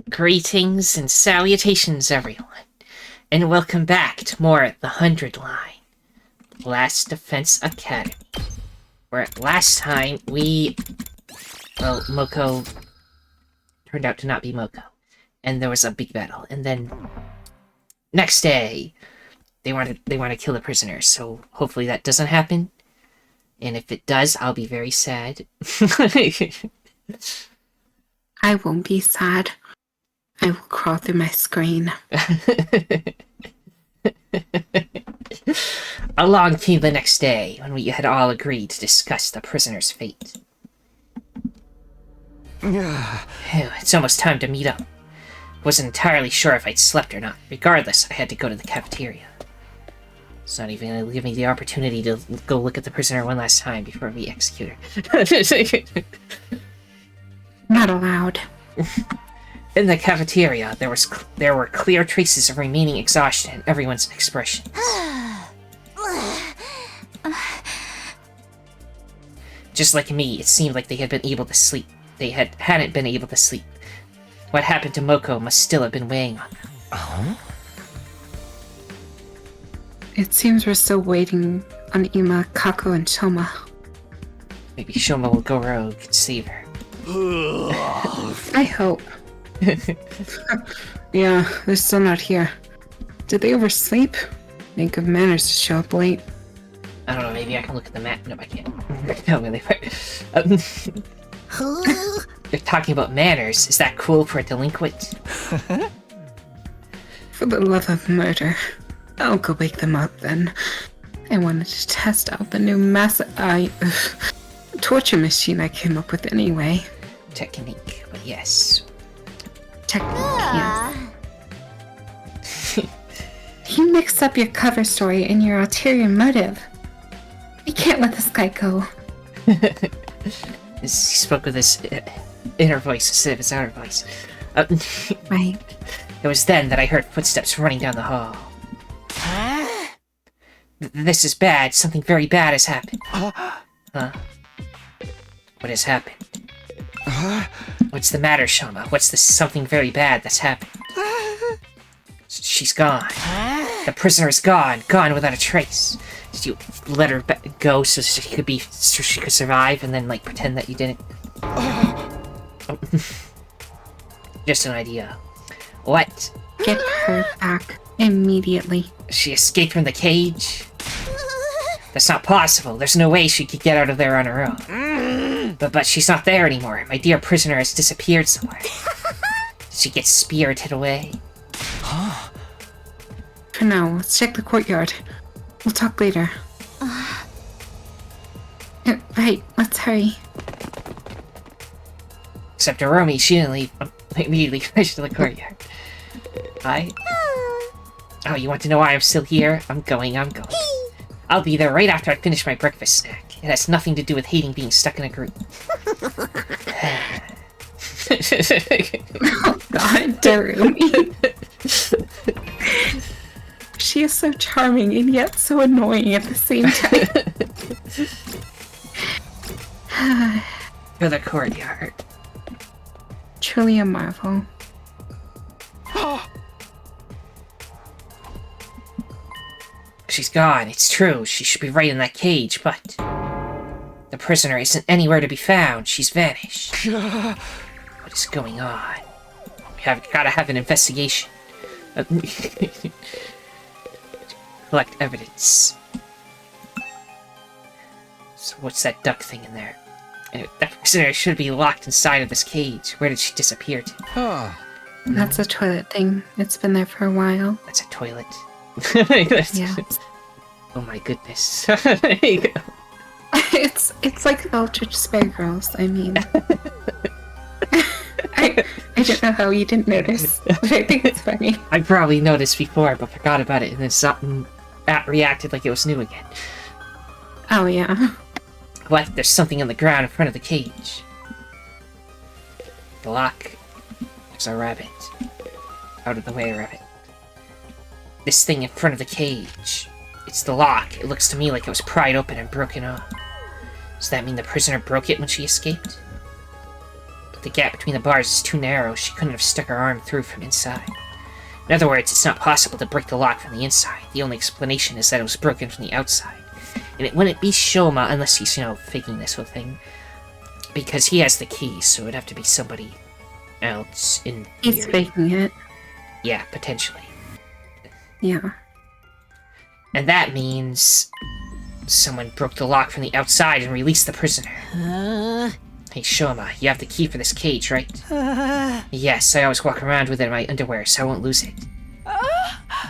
Greetings and salutations, everyone, and welcome back to more at the Hundredline, Last Defense Academy, where last time Moko turned out to not be Moko, and there was a big battle, and then next day, they want to kill the prisoners, so hopefully that doesn't happen, and if it does, I'll be very sad. I won't be sad. I will crawl through my screen. Along came the next day, when we had all agreed to discuss the prisoner's fate. It's almost time to meet up. Wasn't entirely sure if I'd slept or not. Regardless, I had to go to the cafeteria. It's not even going to give me the opportunity to go look at the prisoner one last time before we execute her. Not allowed. In the cafeteria, there were clear traces of remaining exhaustion in everyone's expressions. Just like me, it seemed like they had been able to sleep. They hadn't been able to sleep. What happened to Moko must still have been weighing on them. It seems we're still waiting on Ima, Kako, and Shoma. Maybe Shoma will go rogue and save her. I hope. Yeah, they're still not here. Did they oversleep? Think of manners to show up late. I don't know, maybe I can look at the map. No, I can't. No, really. They're talking about manners. Is that cool for a delinquent? For the love of murder. I'll go wake them up then. I wanted to test out the new torture machine I came up with anyway. Technique, but yes. Technique, yes. You mixed up your cover story and your ulterior motive. We can't let this guy go. He spoke with his inner voice instead of his outer voice. Right. It was then that I heard footsteps running down the hall. This is bad. Something very bad has happened. Huh? What has happened? What's the matter, Shoma? What's this something very bad that's happened? She's gone. The prisoner is gone. Gone without a trace. Did you let her go so she could survive and then, like, pretend that you didn't? Just an idea. What? Get her back immediately. She escaped from the cage? That's not possible. There's no way she could get out of there on her own. But she's not there anymore. My dear prisoner has disappeared somewhere. Did she get spirited away? For now, let's check the courtyard. We'll talk later. Right, let's hurry. Except Nozomi, she didn't leave. Immediately finished to the courtyard. Hi? Oh, you want to know why I'm still here? I'm going. I'll be there right after I finish my breakfast snack. It has nothing to do with hating being stuck in a group. Oh god, Darumi. She is so charming and yet so annoying at the same time. To the courtyard. Truly a marvel. She's gone, it's true. She should be right in that cage, but... the prisoner isn't anywhere to be found. She's vanished. What is going on? Gotta have an investigation. Collect evidence. So what's that duck thing in there? That prisoner should be locked inside of this cage. Where did she disappear to? That's a toilet thing. It's been there for a while. That's a toilet. Yeah. Oh my goodness. There you go. It's like Eldritch Spare Girls, I mean. I don't know how you didn't notice, but I think it's funny. I probably noticed before, but forgot about it, and then something reacted like it was new again. Oh, yeah. What? There's something on the ground in front of the cage. The lock. There's a rabbit. Out of the way, rabbit. This thing in front of the cage. It's the lock. It looks to me like it was pried open and broken off. Does that mean the prisoner broke it when she escaped? But The gap between the bars is too narrow, she couldn't have stuck her arm through from inside. In other words, it's not possible to break the lock from the inside. The only explanation is that it was broken from the outside. And it wouldn't be Shoma unless he's, faking this whole thing. Because he has the key, so it'd have to be somebody else in theory. He's faking it. Yeah, potentially. Yeah. And that means someone broke the lock from the outside and released the prisoner. Hey, Shoma, you have the key for this cage, right? Yes, I always walk around with it in my underwear, so I won't lose it.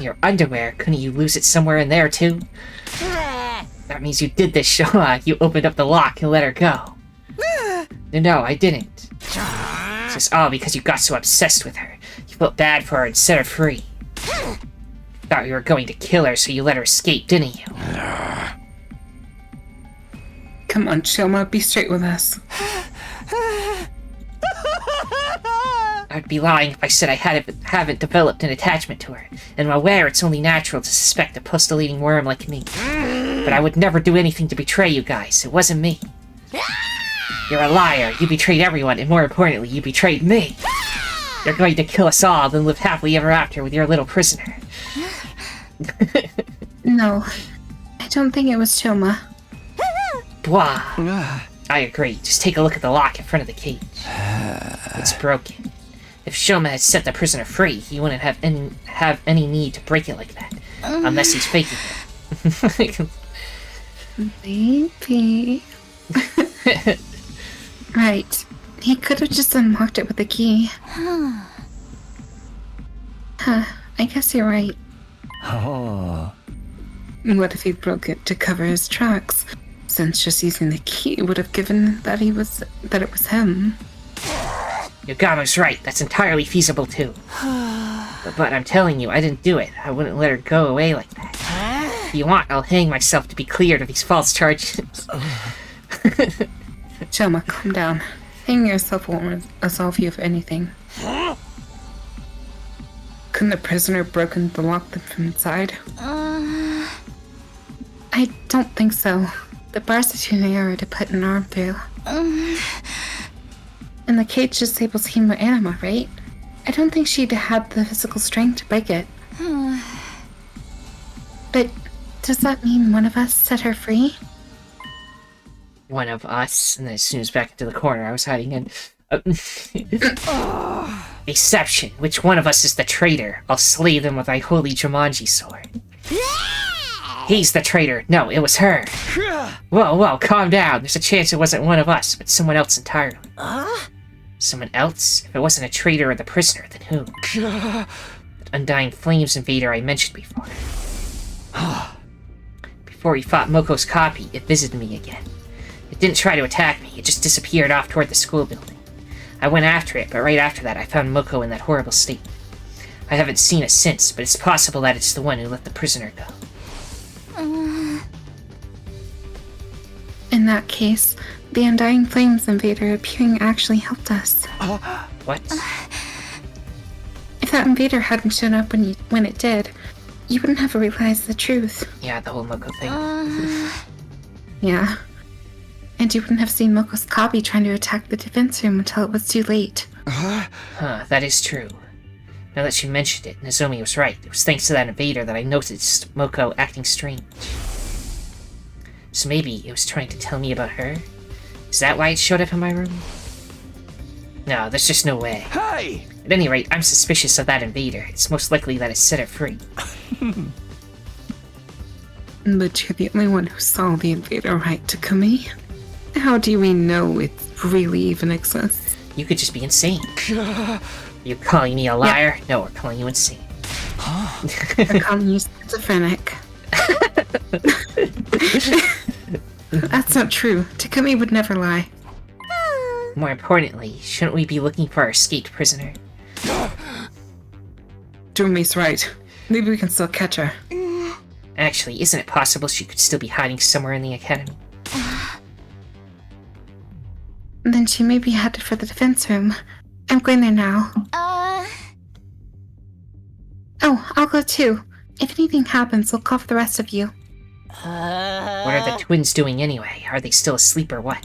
Your underwear? Couldn't you lose it somewhere in there, too? That means you did this, Shoma. You opened up the lock and let her go. No, I didn't. It's just all because you got so obsessed with her. You felt bad for her and set her free. Thought you were going to kill her, so you let her escape, didn't you? Come on, Shoma, be straight with us. I'd be lying if I said I haven't developed an attachment to her. And I'm aware it's only natural to suspect a postulating worm like me. But I would never do anything to betray you guys. It wasn't me. You're a liar. You betrayed everyone, and more importantly, you betrayed me. You're going to kill us all, then live happily ever after with your little prisoner. No, I don't think it was Shoma. Blah. I agree. Just take a look at the lock in front of the cage. It's broken. If Shoma had set the prisoner free, he wouldn't have any need to break it like that. Unless he's faking it. Maybe. Right. He could have just unlocked it with a key. Huh, I guess you're right. Oh. What if he broke it to cover his tracks? Since just using the key would have given that it was him. Yagama's right. That's entirely feasible too. But I'm telling you, I didn't do it. I wouldn't let her go away like that. If you want, I'll hang myself to be cleared of these false charges. Shoma, calm down. Hanging yourself won't absolve you of anything. Couldn't the prisoner have broken the lock from inside? I don't think so. The bars are too narrow to put an arm through. And the cage disables hemo anima, right? I don't think she'd had the physical strength to break it. But does that mean one of us set her free? One of us, and then as soon as back into the corner I was hiding in. Exception. Which one of us is the traitor? I'll slay them with my holy Jumanji sword. He's the traitor. No, it was her. Whoa, calm down. There's a chance it wasn't one of us, but someone else entirely. Someone else? If it wasn't a traitor or the prisoner, then who? That Undying Flames invader I mentioned before. Before we fought Moko's copy, it visited me again. It didn't try to attack me, it just disappeared off toward the school building. I went after it, but right after that I found Moko in that horrible state. I haven't seen it since, but it's possible that it's the one who let the prisoner go. In that case, the Undying Flames invader appearing actually helped us. What? If that invader hadn't shown up when it did, you wouldn't have realized the truth. Yeah, the whole Moko thing. Yeah. And you wouldn't have seen Moko's copy trying to attack the defense room until it was too late. That is true. Now that you mentioned it, Nozomi was right. It was thanks to that invader that I noticed Moko acting strange. So maybe it was trying to tell me about her? Is that why it showed up in my room? No, there's just no way. Hey! At any rate, I'm suspicious of that invader. It's most likely that it set her free. But you're the only one who saw the invader, right, Takumi? How do we know it really even exists? You could just be insane. You calling me a liar? Yeah. No, we're calling you insane. We're calling you schizophrenic. That's not true. Takumi would never lie. More importantly, shouldn't we be looking for our escaped prisoner? Takumi's right. Maybe we can still catch her. Actually, isn't it possible she could still be hiding somewhere in the academy? Then she may be headed for the defense room. I'm going there now. Oh, I'll go too. If anything happens, I'll call for the rest of you. What are the twins doing anyway? Are they still asleep or what?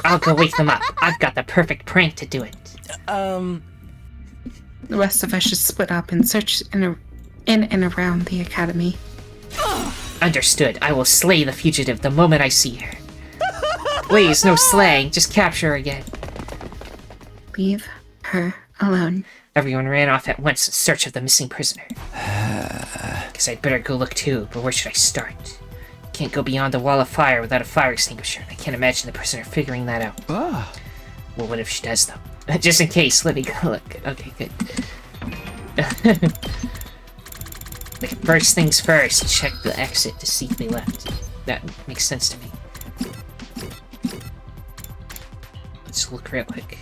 I'll go wake them up. I've got the perfect prank to do it. The rest of us should split up and search in and around the academy. Understood. I will slay the fugitive the moment I see her. Please, no slaying. Just capture her again. Leave her alone. Everyone ran off at once in search of the missing prisoner. Guess I'd better go look too, but where should I start? Can't go beyond the wall of fire without a fire extinguisher. I can't imagine the prisoner figuring that out. Ah. Well, what if she does, though? Just in case, let me go look. Okay, good. Like, first things first, check the exit to see if they left. That makes sense to me. Let's look real quick.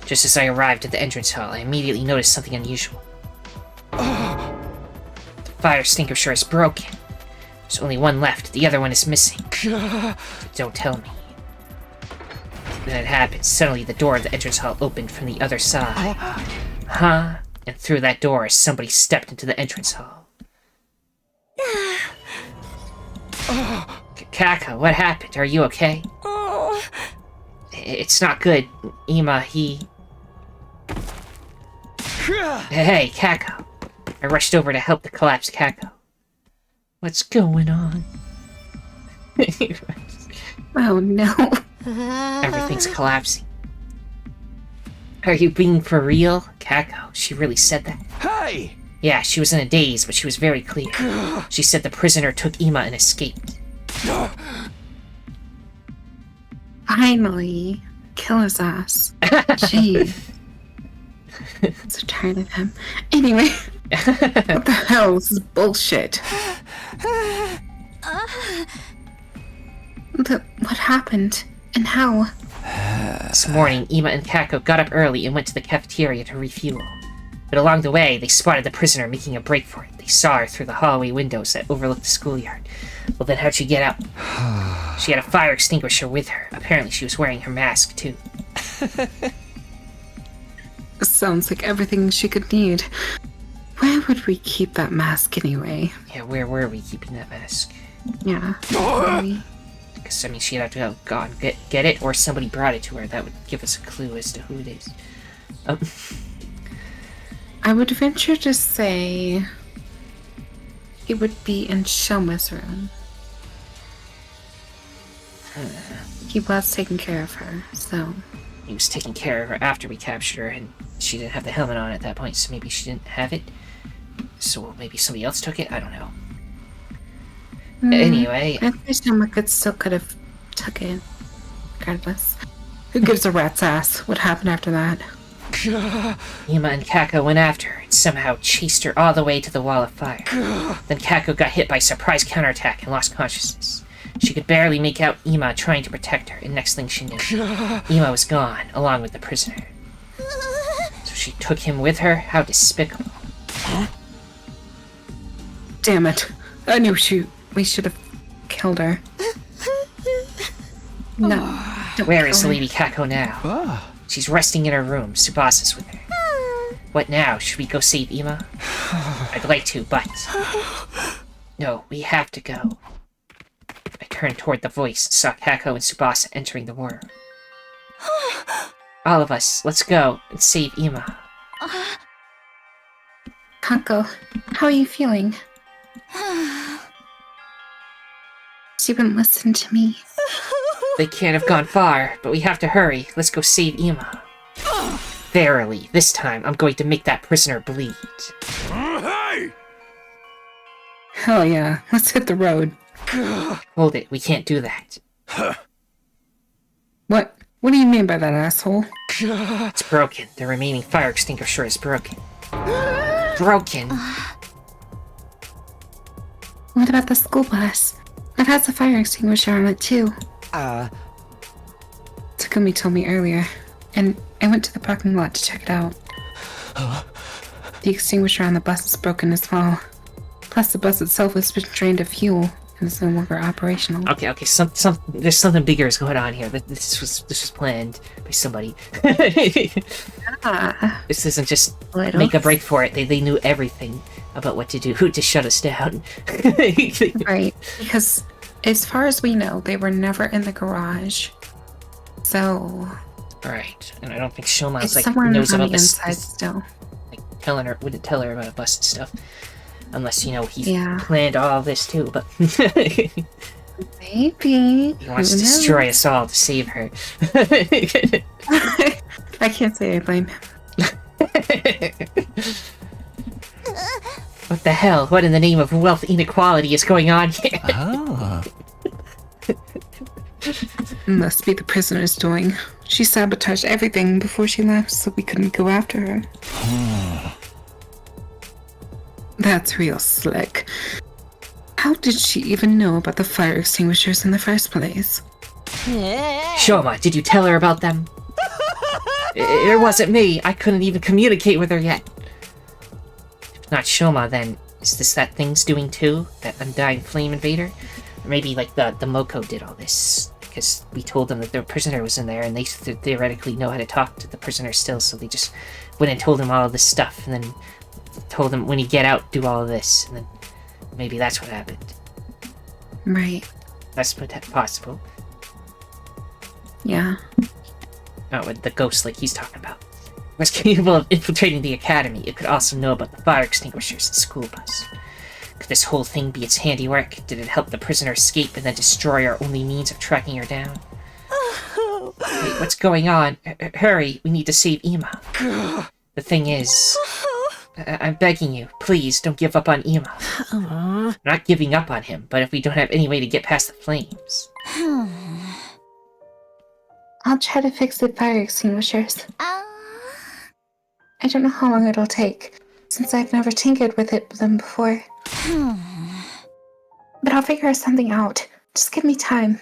Just as I arrived at the entrance hall, I immediately noticed something unusual. The fire extinguisher is broken. There's only one left. The other one is missing. But don't tell me. Then it happened. Suddenly, the door of the entrance hall opened from the other side. Huh? And through that door, somebody stepped into the entrance hall. Kaka, what happened? Are you okay? It's not good. Ima, he... Hey, Kako. I rushed over to help the collapsed Kako. What's going on? Oh no. Everything's collapsing. Are you being for real? Kako, she really said that? Hey! Yeah, she was in a daze, but she was very clear. She said the prisoner took Ima and escaped. Finally. Kill his ass. Gee. So tired of him. Anyway. What the hell? This is bullshit. But what happened? And how? This morning, Ima and Kako got up early and went to the cafeteria to refuel. But along the way, they spotted the prisoner making a break for it. They saw her through the hallway windows that overlooked the schoolyard. Well, then how'd she get out? She had a fire extinguisher with her. Apparently, she was wearing her mask, too. Sounds like everything she could need. Where would we keep that mask anyway? Yeah, where were we keeping that mask? Yeah. Where were we? Because, I mean, she'd have to go and get it, or somebody brought it to her. That would give us a clue as to who it is. I would venture to say it would be in Shoma's room. He was taking care of her, so... He was taking care of her after we captured her, and she didn't have the helmet on at that point, so maybe she didn't have it. So maybe somebody else took it? I don't know. Anyway... I think Shoma could have took it. Regardless. Who gives a rat's ass? What happened after that? Ima and Kako went after her and somehow chased her all the way to the wall of fire. Then Kako got hit by a surprise counterattack and lost consciousness. She could barely make out Ima trying to protect her, and next thing she knew, Ima was gone, along with the prisoner. So she took him with her? How despicable. Damn it. I knew we should have killed her. No. Where is Lady Kako now? She's resting in her room. Subasa's with her. What now? Should we go save Ima? I'd like to, but... No, we have to go. I turned toward the voice and saw Kako and Tsubasa entering the war room. All of us, let's go and save Ima. Kako, how are you feeling? She wouldn't listen to me. They can't have gone far, but we have to hurry. Let's go save Ima. Verily, this time I'm going to make that prisoner bleed. Hey! Hell yeah, let's hit the road. Hold it, we can't do that. What? What do you mean by that, asshole? It's broken. The remaining fire extinguisher is broken. Broken? What about the school bus? It has a fire extinguisher on it too. Takumi told me earlier, and I went to the parking lot to check it out. The extinguisher on the bus is broken as well. Plus, the bus itself has been drained of fuel and is no longer operational. Okay, there's something bigger is going on here. This was planned by somebody. This isn't just make a break for it. They knew everything about what to do to shut us down. Right, because As far as we know, they were never in the garage. So Right, and I don't think Shoma's it's like somewhere on knows the about inside this, still. like wouldn't tell her about a bus and stuff. Unless, you know, he Yeah. planned all this too, but Maybe. he wants to destroy us all to save her. I can't say I blame him. What the hell? What in the name of wealth inequality is going on here? Must be the prisoner's doing. She sabotaged everything before she left, so we couldn't go after her. That's real slick. How did she even know about the fire extinguishers in the first place? Shoma, did you tell her about them? It wasn't me. I couldn't even communicate with her yet. If not Shoma, then is this that thing's doing too? That undying flame invader? Or maybe like the Moko did all this because we told them that their prisoner was in there and they theoretically know how to talk to the prisoner still, so they just went and told him all of this stuff and then told him when you get out, do all of this, and then maybe that's what happened. Right. That's possible. Yeah. Oh, with the ghost like he's talking about. It was capable of infiltrating the academy. It could also know about the fire extinguishers and school bus. Could this whole thing be its handiwork? Did it help the prisoner escape and then destroy our only means of tracking her down? Wait, what's going on? Hurry, we need to save Ima. The thing is... I'm begging you, please don't give up on Ima. I'm not giving up on him, but if we don't have any way to get past the flames... I'll try to fix the fire extinguishers. I don't know how long it'll take, since I've never tinkered with them before. But I'll figure something out. Just give me time.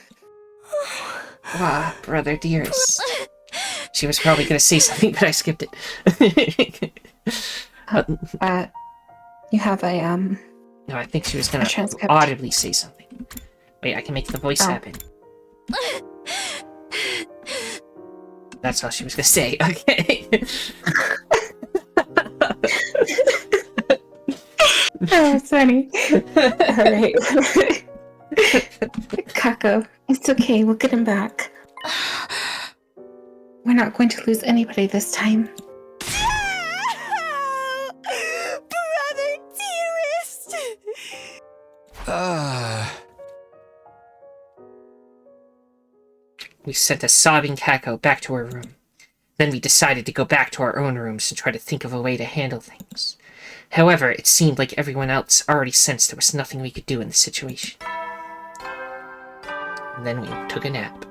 Ah, brother dearest. She was probably gonna say something, but I skipped it. You have a, No, I think she was gonna transcript. audibly say something. Wait, I can make the voice happen. That's all she was gonna say, okay. Oh, it's funny. Alright. Kako, it's okay, we'll get him back. We're not going to lose anybody this time. Brother dearest! We sent a sobbing Kako back to her room. Then we decided to go back to our own rooms and try to think of a way to handle things. However, it seemed like everyone else already sensed there was nothing we could do in the situation. And then we took a nap.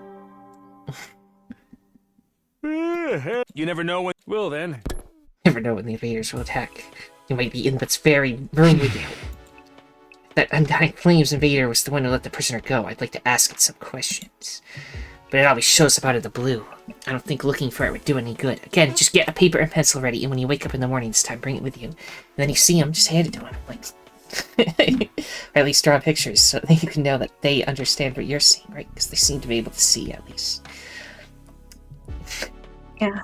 You never know when. Well then. Never know when the invaders will attack. You might be in this very room with you. If that Undying Flames invader was the one who let the prisoner go, I'd like to ask it some questions. But it always shows up out of the blue. I don't think looking for it would do any good. Again, just get a paper and pencil ready, and when you wake up in the morning this time, bring it with you. And then you see him, just hand it to him. Like, or at least draw pictures so that you can know that they understand what you're seeing, right? Because they seem to be able to see, at least. Yeah.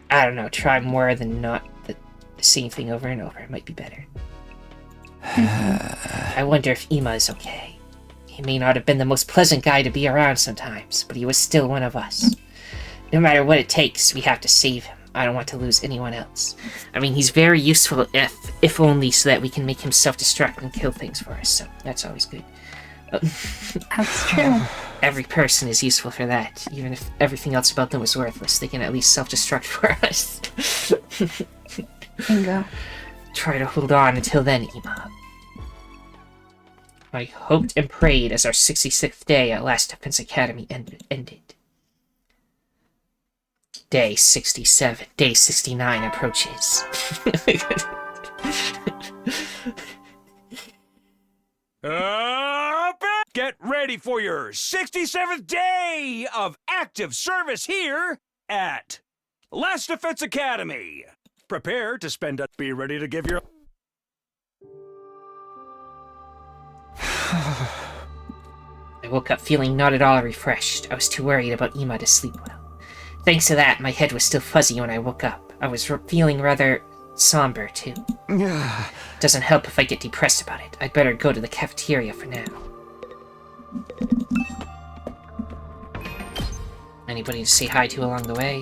I don't know, try more than not the same thing over and over. It might be better. I wonder if Ima is okay. He may not have been the most pleasant guy to be around sometimes, but he was still one of us. No matter what it takes, we have to save him. I don't want to lose anyone else. I mean, he's very useful if only so that we can make him self-destruct and kill things for us, so that's always good. That's true. Every person is useful for that. Even if everything else about them was worthless, they can at least self-destruct for us. Bingo. Try to hold on until then, Ima. I hoped and prayed as our 66th day at Last Defense Academy ended. Day 67, day 69 approaches. Get ready for your 67th day of active service here at Last Defense Academy. Prepare to spend a... Be ready to give your... I woke up feeling not at all refreshed. I was too worried about Ima to sleep well. Thanks to that, my head was still fuzzy when I woke up. I was feeling rather somber, too. Doesn't help if I get depressed about it. I'd better go to the cafeteria for now. Anybody to say hi to along the way?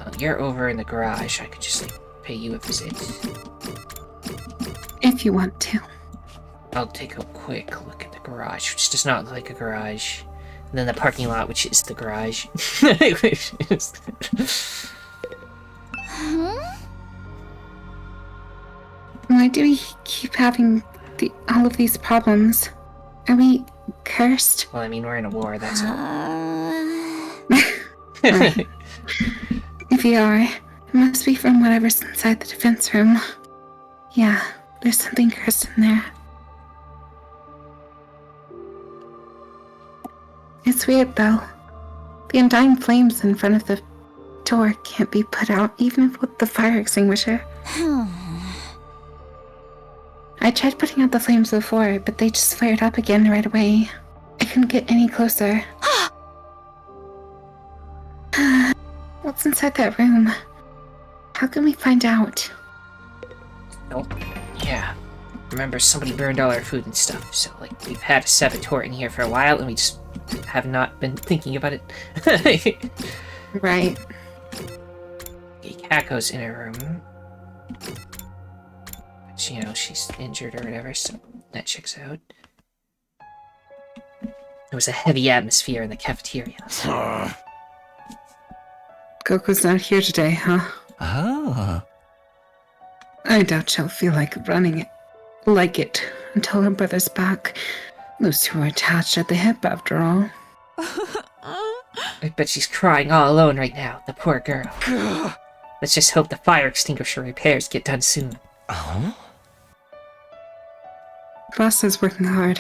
Oh, you're over in the garage. I could just, like, pay you a visit. If you want to. I'll take a quick look at the garage, which does not look like a garage. And then the parking lot, which is the garage. Why do we keep having all of these problems? Are we cursed? Well, I mean, we're in a war, that's all. Right. If you are, it must be from whatever's inside the defense room. Yeah, there's something cursed in there. It's weird, though. The undying flames in front of the door can't be put out, even with the fire extinguisher. I tried putting out the flames before, but they just flared up again right away. I couldn't get any closer. What's inside that room? How can we find out? Oh, yeah. Remember, somebody burned all our food and stuff, so, like, we've had a saboteur in here for a while, and we just have not been thinking about it. Right. Okay, Kako's in her room. But, you know, she's injured or whatever, so that checks out. There was a heavy atmosphere in the cafeteria. Goku's not here today, huh? Ah. I doubt she'll feel like running it. Like it until her brother's back. Those two are attached at the hip, after all. I bet she's crying all alone right now, the poor girl. Let's just hope the fire extinguisher repairs get done soon. Huh? Boss is working hard.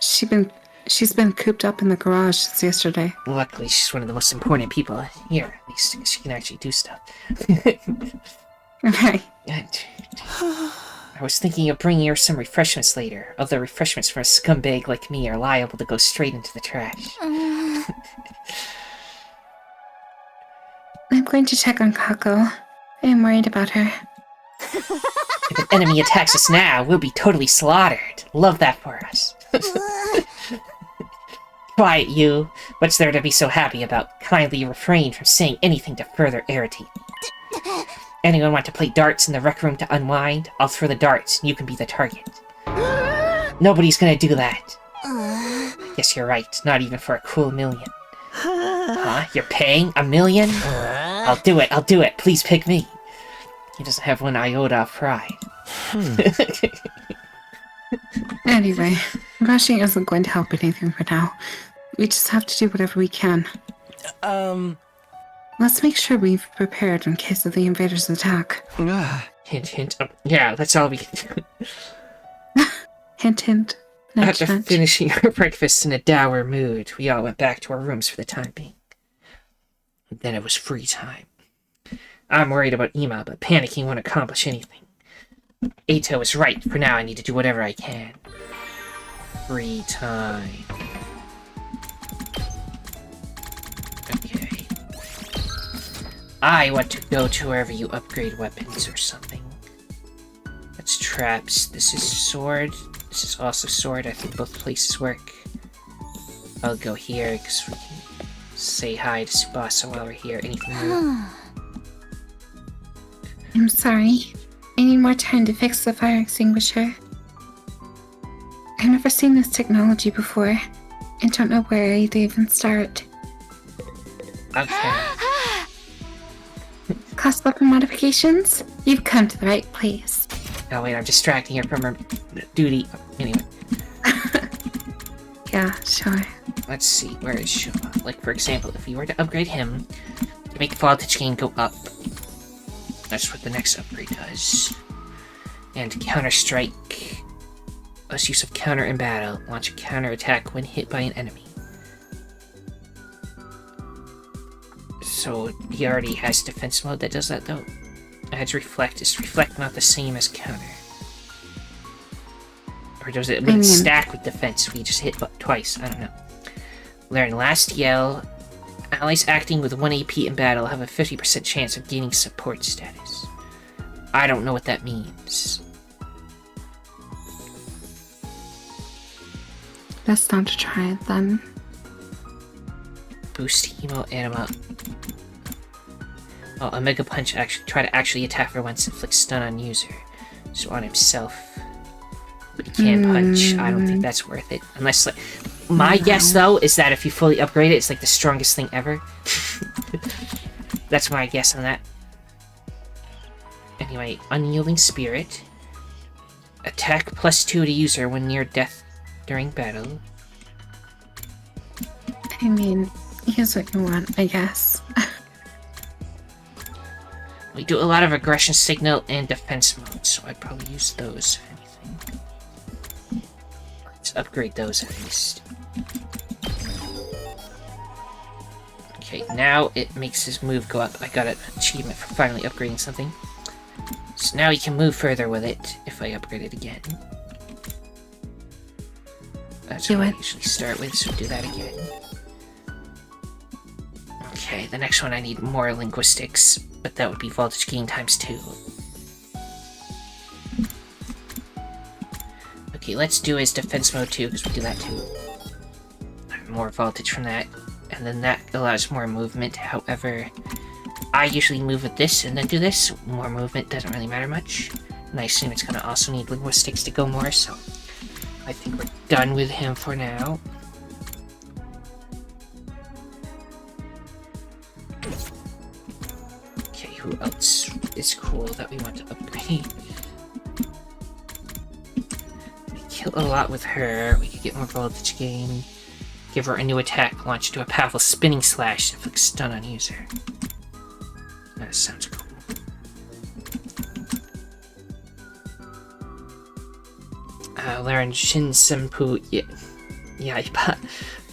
She's been cooped up in the garage since yesterday. Luckily, she's one of the most important people here. At least she can actually do stuff. Right. I was thinking of bringing her some refreshments later, although refreshments for a scumbag like me are liable to go straight into the trash. I'm going to check on Kako. I am worried about her. If an enemy attacks us now, we'll be totally slaughtered. Love that for us. Quiet, you. What's there to be so happy about? Kindly refrain from saying anything to further irritate me. Anyone want to play darts in the rec room to unwind? I'll throw the darts, and you can be the target. Nobody's gonna do that. Yes, you're right. Not even for a cool million. Huh? You're paying? $1 million? I'll do it. Please pick me. He doesn't have one iota of pride. Anyway, rushing isn't going to help anything for now. We just have to do whatever we can. Let's make sure we've prepared in case of the invaders' attack. Hint, hint. Yeah, that's all we can do. Hint, hint. Nudge, After nudge. finishing our breakfast in a dour mood, we all went back to our rooms for the time being. And then it was free time. I'm worried about Ima, but panicking won't accomplish anything. Ato is right. For now, I need to do whatever I can. Free time. Okay. I want to go to wherever you upgrade weapons or something. That's traps. This is sword. This is also sword. I think both places work. I'll go here because we can say hi to Tsubasa while we're here. Anything new? I'm sorry. I need more time to fix the fire extinguisher. I've never seen this technology before. I don't know where to even start. Okay. Class weapon modifications? You've come to the right place. Oh wait, I'm distracting her from her duty. Anyway, Yeah, sure. let's see. Where is Shuma? Like, for example, if we were to upgrade him, to make the voltage gain go up. That's what the next upgrade does. And counter-strike. Less use of counter in battle. Launch a counter-attack when hit by an enemy. So he already has defense mode that does that though. Adds reflect. Is reflect not the same as counter? Or does it stack with defense? We just hit twice. I don't know. Learn last yell. Allies acting with 1 AP in battle have a 50% chance of gaining support status. I don't know what that means. Best not to try it then. boost Emo Anima. Oh, a Mega Punch try to actually attack for once, inflict stun on user. So on himself. But he can't punch. I don't think that's worth it. Unless, like... My guess, though, is that if you fully upgrade it, it's like the strongest thing ever. That's my guess on that. Anyway, Unyielding Spirit. Attack +2 to user when near death during battle. I mean, use what you want, I guess. We do a lot of aggression signal and defense mode, so I'd probably use those if anything. Let's upgrade those at least. Okay, now it makes his move go up. I got an achievement for finally upgrading something. So now he can move further with it if I upgrade it again. That's what I usually start with, so do that again. Okay, the next one I need more linguistics, but that would be voltage gain ×2. Okay, let's do his defense mode too, because we do that too. More voltage from that, and then that allows more movement. However, I usually move with this and then do this. More movement doesn't really matter much. And I assume it's gonna also need linguistics to go more, so I think we're done with him for now. Okay, who else is cool that we want to upgrade? We kill a lot with her. We could get more voltage gain. Give her a new attack, launch into a powerful spinning slash, inflict stun on user. That sounds cool. Learn Shin Senpu Yaiba.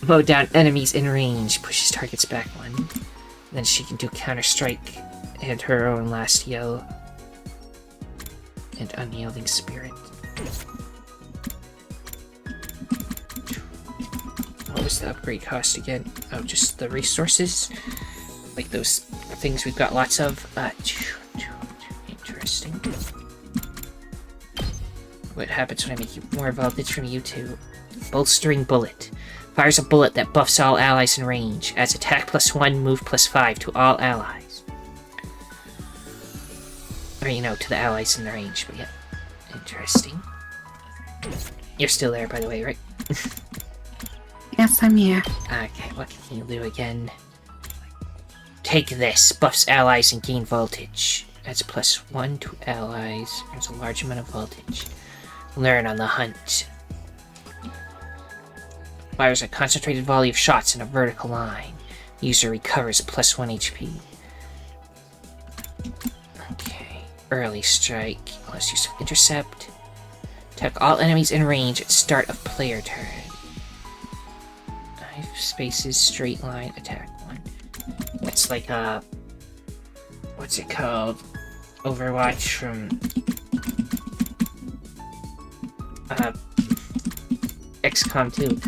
Mow down enemies in range, pushes targets back one. Then she can do Counter Strike and her own last yell. And Unyielding Spirit. What was the upgrade cost again? Oh, just the resources? Like those things we've got lots of? Interesting. What happens when I make more voltage from you two? Bolstering Bullet. Fires a bullet that buffs all allies in range. Adds attack +1, move +5 to all allies. Or, you know, to the allies in the range, but yeah. Interesting. You're still there, by the way, right? Yes, I'm here. Okay, what can you do again? Take this. Buffs allies and gain voltage. Adds +1 to allies. Adds a large amount of voltage. Learn on the hunt. Fires a concentrated volley of shots in a vertical line. User recovers +1 HP. Okay. Early strike. Less use of intercept. Attack all enemies in range at start of player turn. 5 spaces, straight line, attack 1. It's like what's it called? Overwatch from XCOM 2.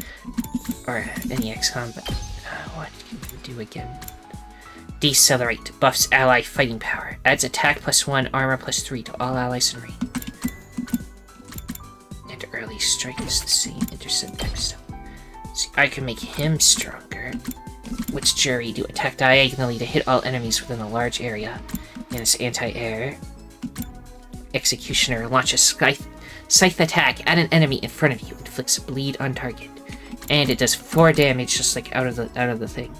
Or any XCOM, but what can you do again? Decelerate. Buffs ally fighting power. Adds attack +1, armor +3 to all allies in range. And early strike is the same. Intercept type stuff. See, I can make him stronger. Which Jury do attack diagonally to hit all enemies within a large area. And it's anti-air. Executioner launches scythe attack at an enemy in front of you. Inflicts bleed on target. And it does 4 damage just like out of the thing.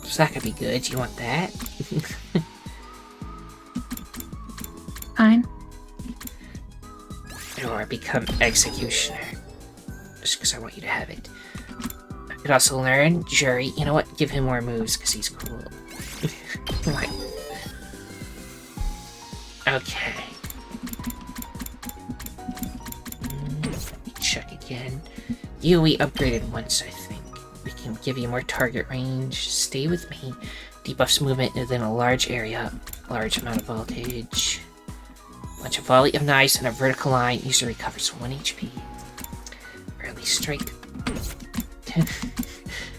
So that could be good. You want that? Fine. Or become Executioner. Just because I want you to have it. I could also learn Jury. You know what? Give him more moves because he's cool. Right. Okay. Let me check again. You we upgraded once, I think. We can give you more target range. Stay with me. Debuffs movement within a large area. Large amount of voltage. Launch a volley of knives in a vertical line. User recovers 1 HP. Early strike.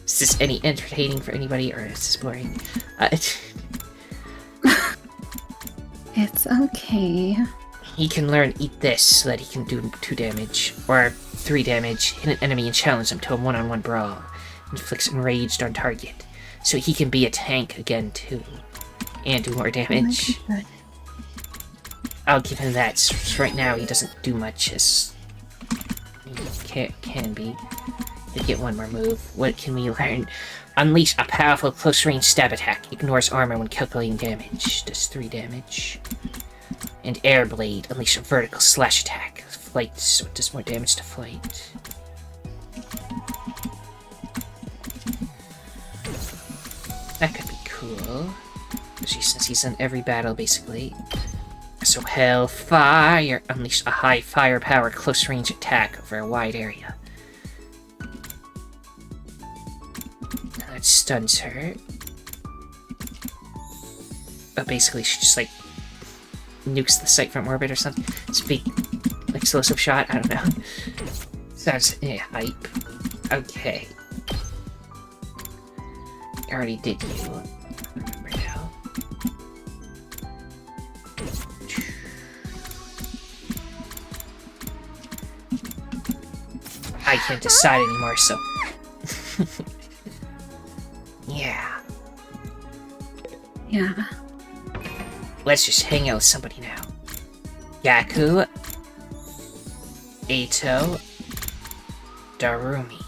Is this any entertaining for anybody, or is this boring? It's okay. He can learn Eat This so that he can do 2 damage. Or 3 damage, hit an enemy and challenge them to a one-on-one brawl. Inflicts enraged on target. So he can be a tank again, too. And do more damage. I'll give him that. So right now, he doesn't do much as... he can be. He'll get one more move. What can we learn? Unleash a powerful close-range stab attack. Ignores armor when calculating damage. Does 3 damage. And Air Blade. Unleash a vertical slash attack. Flight, so it does more damage to flight. That could be cool. Since he's in every battle, basically. So Hellfire! Unleash a high firepower close-range attack over a wide area. That stuns her. But basically, she just, like, nukes the site from orbit or something. It's a big explosive shot, I don't know. Sounds, hype. Okay. I already did you. Remember now. I can't decide anymore, so... yeah. Yeah. Let's just hang out with somebody now. Yaku. Eito. Darumi.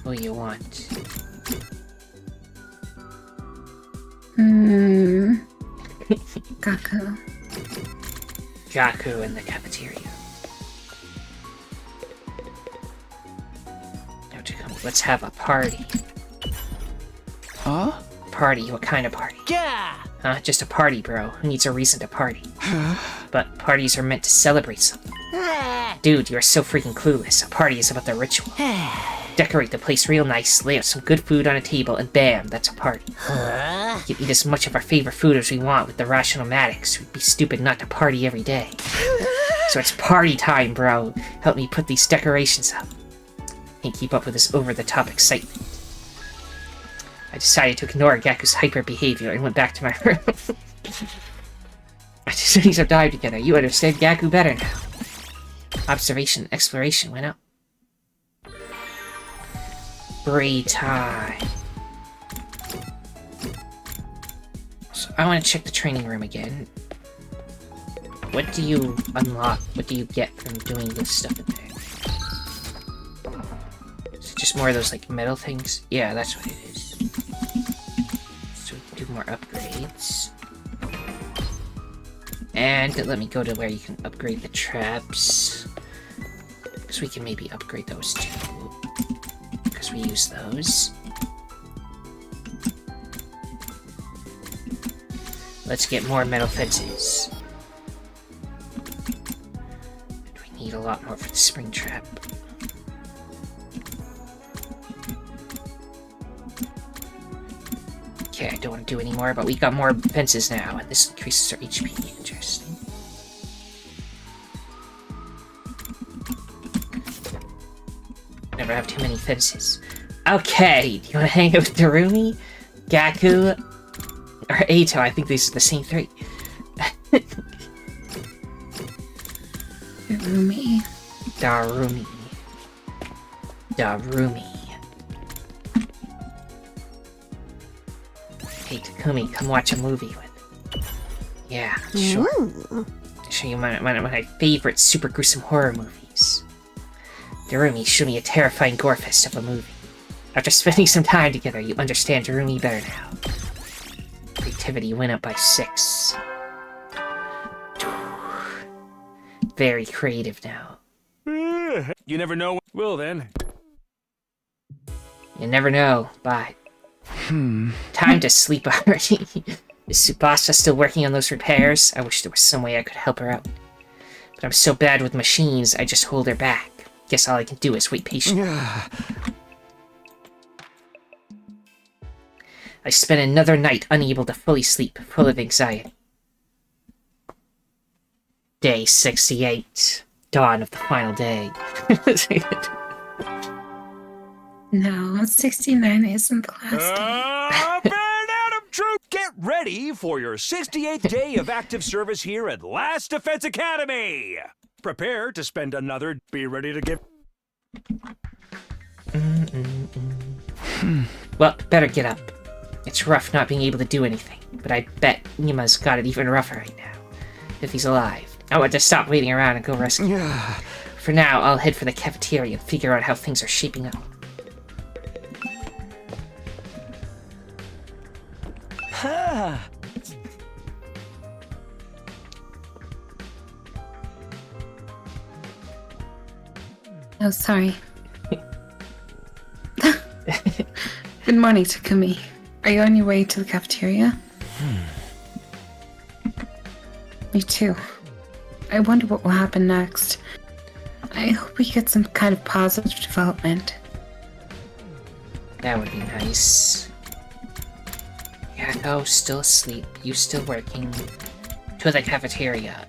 Who you want? Gaku. Jaku in the cafeteria. Now to come, let's have a party. Huh? Party? What kind of party? Yeah. Huh? Just a party, bro. Who needs a reason to party? But parties are meant to celebrate something. Dude, you are so freaking clueless. A party is about the ritual. Decorate the place real nice, lay out some good food on a table, and bam, that's a party. We can eat as much of our favorite food as we want with the rational Maddox. We'd be stupid not to party every day. So it's party time, bro. Help me put these decorations up. Can't keep up with this over-the-top excitement. I decided to ignore Gaku's hyper behavior and went back to my room. I just need some time together. You understand Gaku better now. Observation and exploration went up. Braid time. So I want to check the training room again. What do you unlock? What do you get from doing this stuff in there? Is it just more of those, like, metal things? Yeah, that's what it is. So we can do more upgrades. And let me go to where you can upgrade the traps. Because we can maybe upgrade those too. Because we use those. Let's get more metal fences. And we need a lot more for the spring trap. Okay, I don't want to do any more, but we got more fences now, and this increases our HP. Interesting. Never have too many fences. Okay, do you want to hang out with Darumi, Gaku, or Eito? I think these are the same three. Darumi. Darumi. Darumi. Hey, Takumi, come watch a movie with. Yeah, sure. I'll show you one of my favorite super gruesome horror movies. Darumi showed me a terrifying gore fest of a movie. After spending some time together, you understand Darumi better now. Creativity went up by 6. Very creative now. You never know. Well then. You never know. Bye. Time to sleep already. Is Tsubasa still working on those repairs? I wish there was some way I could help her out. But I'm so bad with machines, I just hold her back. Guess all I can do is wait patiently. I spent another night unable to fully sleep, full of anxiety. Day 68. Dawn of the final day. No, 69 isn't the last day. Burn Adam Troop, get ready ready for your 68th day of active service here at Last Defense Academy. Prepare to spend another. Be ready to give. Well, better get up. It's rough not being able to do anything, but I bet Nima's got it even rougher right now. If he's alive. I want to stop waiting around and go rescue him. For now, I'll head for the cafeteria and figure out how things are shaping up. Oh, sorry. Good morning, Takumi. Are you on your way to the cafeteria? Me too. I wonder what will happen next. I hope we get some kind of positive development. That would be nice. Yako still asleep, you still working. To the cafeteria.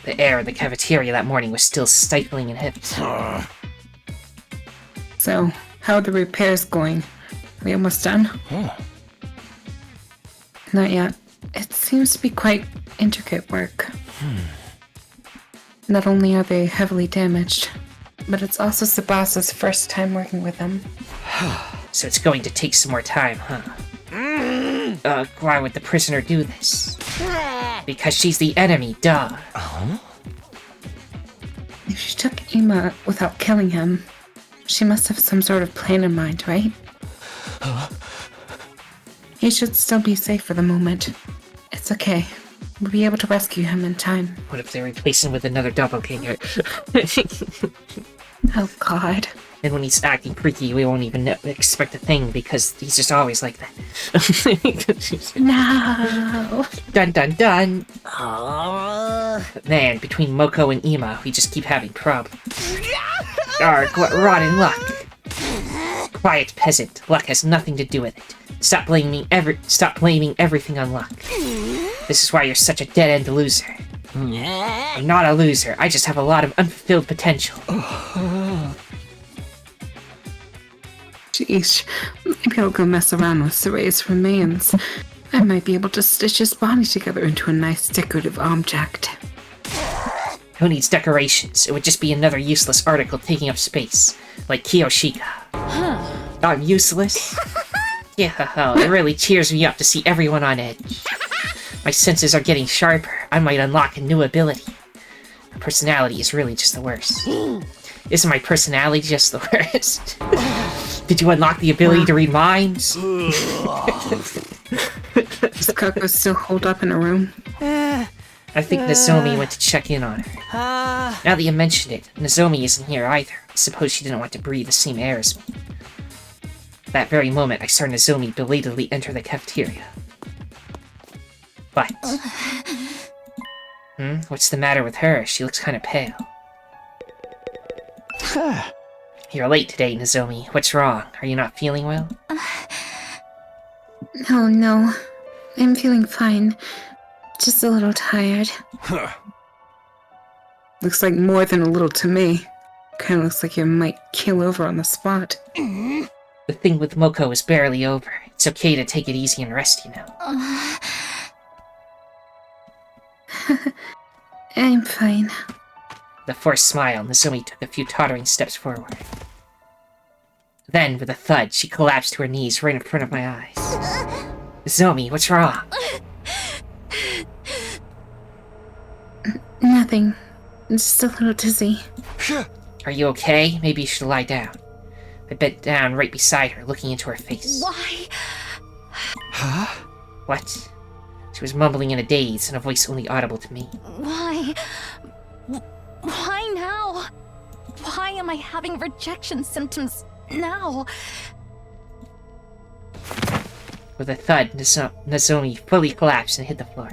The air in the cafeteria that morning was still stifling and heavy. So, how are the repairs going? Are we almost done? Not yet. It seems to be quite intricate work. Not only are they heavily damaged, but it's also Tsubasa's first time working with them. So it's going to take some more time, huh? Why would the prisoner do this? Because she's the enemy, duh. If she took Ima without killing him, she must have some sort of plan in mind, right? He should still be safe for the moment. It's okay. We'll be able to rescue him in time. What if they replace him with another doppelganger? Oh god. And when he's acting freaky, we won't even expect a thing because he's just always like that. No. Dun dun dun. Man, between Moko and Ima, we just keep having problems. Arg, what rotten luck. Quiet, peasant. Luck has nothing to do with it. Stop blaming everything on luck. This is why you're such a dead-end loser. I'm not a loser. I just have a lot of unfulfilled potential. Sheesh. Maybe I'll go mess around with Suray's remains. I might be able to stitch his body together into a nice decorative object. Who needs decorations? It would just be another useless article taking up space. Like Kiyoshika. I'm useless? Yeah, it really cheers me up to see everyone on edge. My senses are getting sharper. I might unlock a new ability. My personality is really just the worst. Isn't my personality just the worst? Did you unlock the ability to read minds? Does Coco still hold up in her room? I think Nozomi went to check in on her. Now that you mentioned it, Nozomi isn't here either. I suppose she didn't want to breathe the same air as me. That very moment, I saw Nozomi belatedly enter the cafeteria. But... What's the matter with her? She looks kind of pale. You're late today, Nozomi. What's wrong? Are you not feeling well? No. I'm feeling fine. Just a little tired. Looks like more than a little to me. Kinda looks like you might keel over on the spot. The thing with Moko is barely over. It's okay to take it easy and rest, you know. I'm fine. With a forced smile, Nozomi took a few tottering steps forward. Then, with a thud, she collapsed to her knees right in front of my eyes. Nozomi, what's wrong? Nothing. Just a little dizzy. Are you okay? Maybe you should lie down. I bent down right beside her, looking into her face. Why? What? She was mumbling in a daze, in a voice only audible to me. Why? Why now? Why am I having rejection symptoms now? With a thud, Nozomi fully collapsed and hit the floor.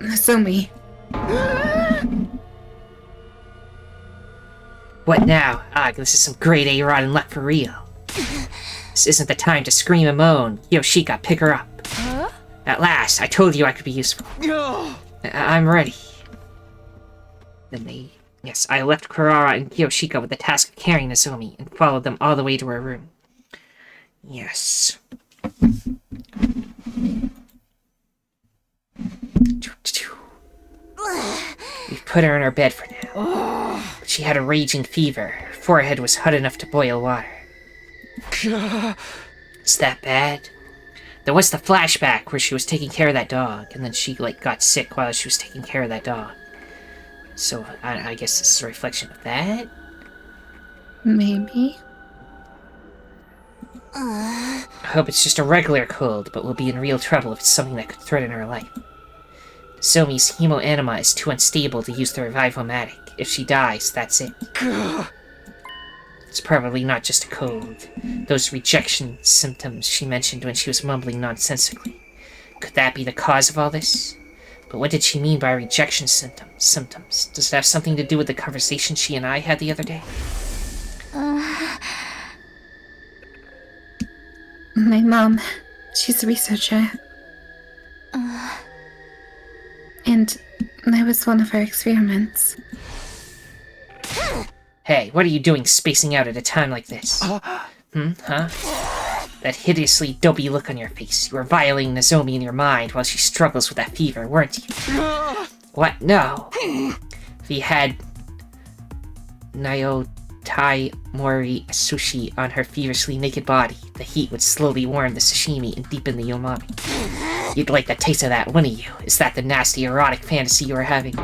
Nozomi. What now? This is some grade A rotten luck for real. This isn't the time to scream and moan. Yoshika, pick her up. At last, I told you I could be useful. I'm ready. Then I left Kurara and Kiyoshika with the task of carrying Nozomi and followed them all the way to her room. Yes. We've put her in her bed for now. But she had a raging fever. Her forehead was hot enough to boil water. It's that bad? There was the flashback where she was taking care of that dog, and then she, like, got sick while she was taking care of that dog. So, I guess this is a reflection of that? Maybe. I hope it's just a regular cold, but we'll be in real trouble if it's something that could threaten her life. Nozomi's hemoanima is too unstable to use the revive-o-matic. If she dies, that's it. It's probably not just a cold. Those rejection symptoms she mentioned when she was mumbling nonsensically. Could that be the cause of all this? But what did she mean by rejection symptoms? Does it have something to do with the conversation she and I had the other day? My mom, she's a researcher. And that was one of her experiments. Hey, what are you doing spacing out at a time like this? Huh? That hideously dopey look on your face. You were violating Nozomi in your mind while she struggles with that fever, weren't you? What? No. If you had Nyotai Mori sushi on her feverishly naked body, the heat would slowly warm the sashimi and deepen the umami. You'd like the taste of that, wouldn't you? Is that the nasty erotic fantasy you were having?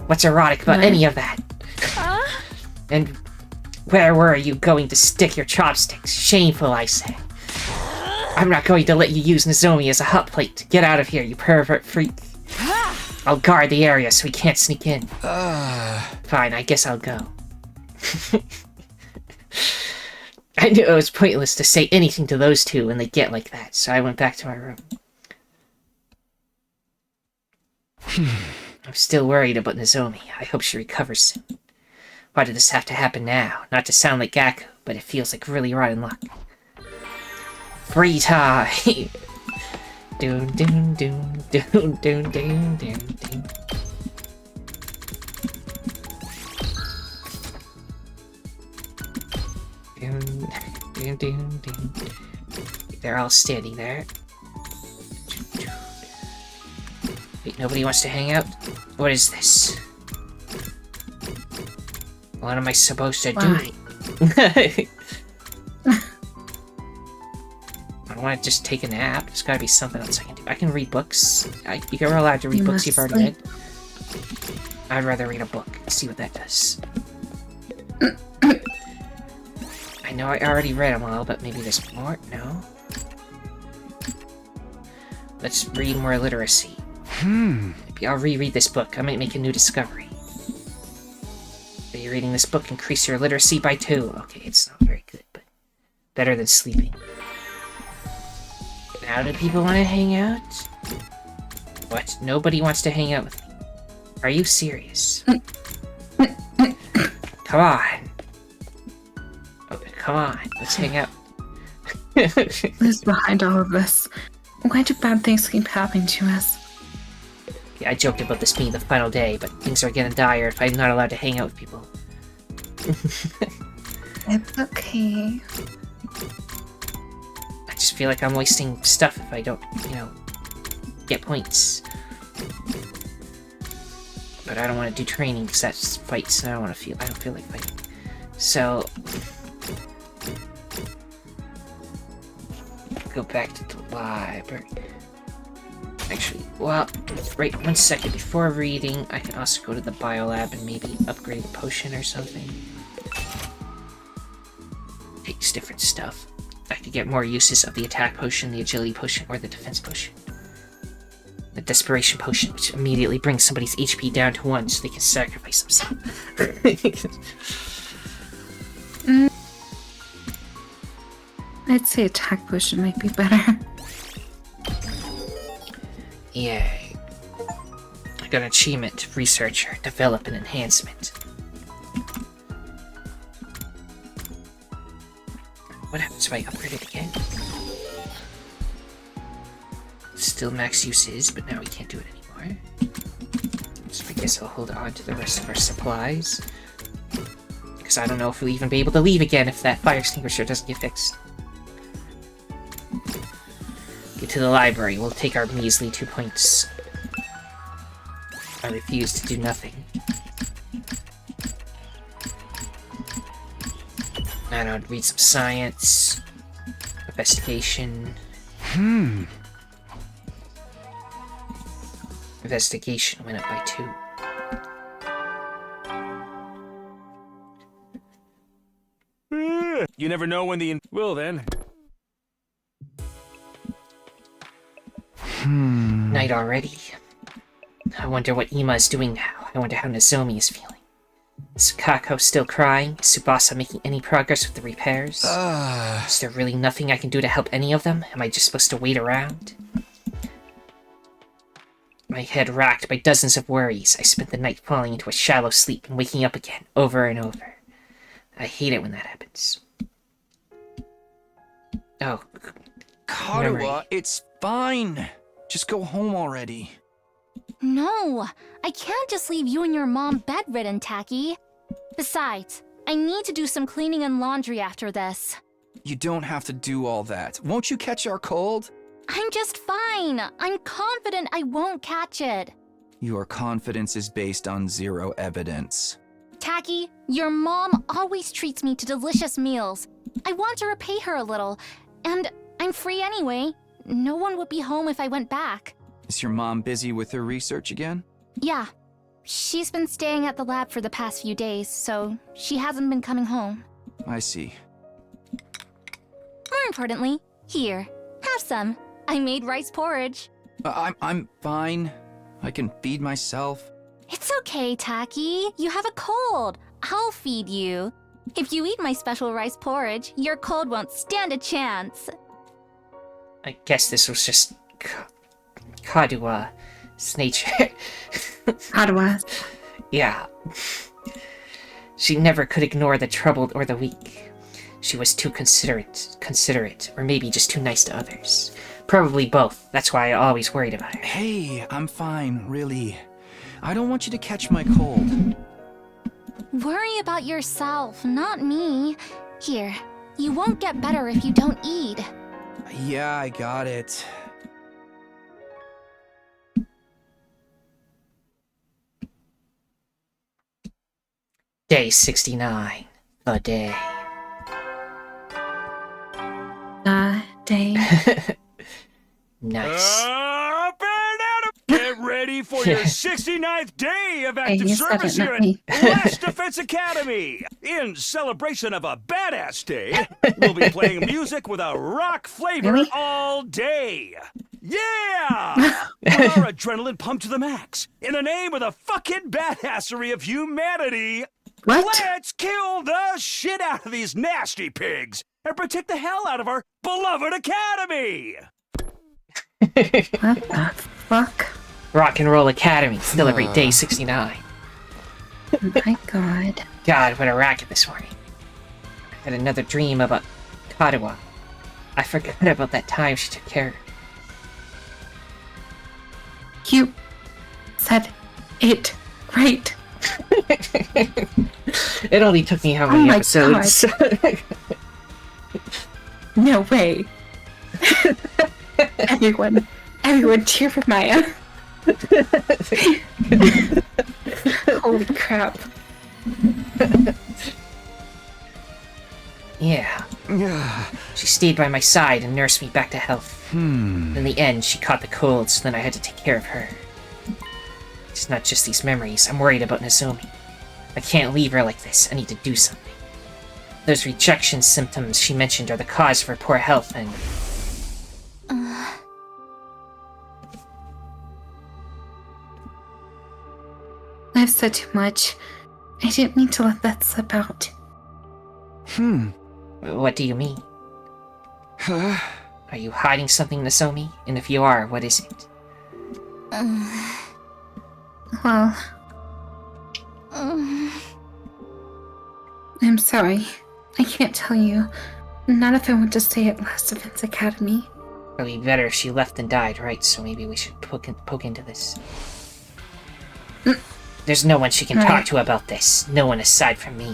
What's erotic about any of that? And where were you going to stick your chopsticks? Shameful, I say. I'm not going to let you use Nozomi as a hot plate. Get out of here, you pervert freak. I'll guard the area so he can't sneak in. Fine, I guess I'll go. I knew it was pointless to say anything to those two when they get like that, so I went back to my room. I'm still worried about Nozomi. I hope she recovers soon. Why did this have to happen now? Not to sound like Gaku, but it feels like really rotten luck. Free time! Doon doon doon doon doon doon doon doon. Doon doon doon doon. They're all standing there. Wait, nobody wants to hang out? What is this? What am I supposed to do? I want to just take a nap. There's gotta be something else I can do. I can read books. You're allowed to read books you've already read. I'd rather read a book and see what that does. I know I already read them all, but maybe there's more? No? Let's read more literacy. Maybe I'll reread this book. I might make a new discovery. Are you reading this book? Increase your literacy by 2. Okay, it's not very good, but better than sleeping. Now do people want to hang out? What? Nobody wants to hang out with me. Are you serious? Come on. Oh, come on, let's hang out. Who's behind all of this? Why do bad things keep happening to us? Yeah, I joked about this being the final day, but things are getting dire if I'm not allowed to hang out with people. It's okay. I just feel like I'm wasting stuff if I don't, you know, get points. But I don't want to do training because that's fights, and I don't feel like fighting. So go back to the library. Actually, well, wait 1 second. Before reading, I can also go to the biolab and maybe upgrade a potion or something. Takes different stuff. I could get more uses of the attack potion, the agility potion, or the defense potion. The desperation potion, which immediately brings somebody's HP down to 1 so they can sacrifice themselves. I'd say attack potion might be better. Yay. I got an achievement, researcher, develop an enhancement. What happens if I upgrade it again? Still max uses, but now we can't do it anymore. So I guess I'll hold on to the rest of our supplies. Because I don't know if we'll even be able to leave again if that fire extinguisher doesn't get fixed. to the library. We'll take our measly 2 points. I refuse to do nothing. I don't read some science. Investigation. Investigation went up by 2. You never know when the well then. Night already. I wonder what Ima is doing now. I wonder how Nozomi is feeling. Is Kako still crying? Is Tsubasa making any progress with the repairs? Is there really nothing I can do to help any of them? Am I just supposed to wait around? My head racked by dozens of worries. I spent the night falling into a shallow sleep and waking up again, over and over. I hate it when that happens. Oh. Karawa, it's fine. Just go home already. No, I can't just leave you and your mom bedridden, Tacky. Besides, I need to do some cleaning and laundry after this. You don't have to do all that. Won't you catch our cold? I'm just fine. I'm confident I won't catch it. Your confidence is based on zero evidence. Tacky, your mom always treats me to delicious meals. I want to repay her a little, and I'm free anyway. No one would be home if I went back. Is your mom busy with her research again? Yeah. She's been staying at the lab for the past few days, so she hasn't been coming home. I see. More importantly, here, have some. I made rice porridge. I'm fine. I can feed myself. It's okay, Tacky. You have a cold. I'll feed you. If you eat my special rice porridge, your cold won't stand a chance. I guess this was just Kadua's nature. Kadua. Yeah. She never could ignore the troubled or the weak. She was too considerate, or maybe just too nice to others. Probably both. That's why I always worried about her. Hey, I'm fine, really. I don't want you to catch my cold. Worry about yourself, not me. Here, you won't get better if you don't eat. Yeah, I got it. Day 69. The day. Day. Nice. Up and out of... Get ready for your 69th day of active you said service it, here not at me. Last Defense Academy. In celebration of a badass day, we'll be playing music with a rock flavor Really? all day. Yeah! With our adrenaline pumped to the max. In the name of the fucking badassery of humanity, What? let's kill the shit out of these nasty pigs and protect the hell out of our beloved academy! What the fuck? Rock and Roll Academy. Celebrate Day 69. My god. God, what a racket this morning. I had another dream about Kadua. I forgot about that time she took care of. You said it right. It only took me how many my episodes? No way. Everyone cheer for Maya. Holy crap. Yeah. She stayed by my side and nursed me back to health. In the end, she caught the cold, so then I had to take care of her. It's not just these memories. I'm worried about Nozomi. I can't leave her like this. I need to do something. Those rejection symptoms she mentioned are the cause of her poor health, and... I've said too much. I didn't mean to let that slip out. What do you mean? Are you hiding something, Nozomi? And if you are, what is it? Well, I'm sorry. I can't tell you. Not if I want to stay at Last Defense Academy. Probably better if she left than died, right? So maybe we should poke into this. There's no one she can talk to about this. No one aside from me.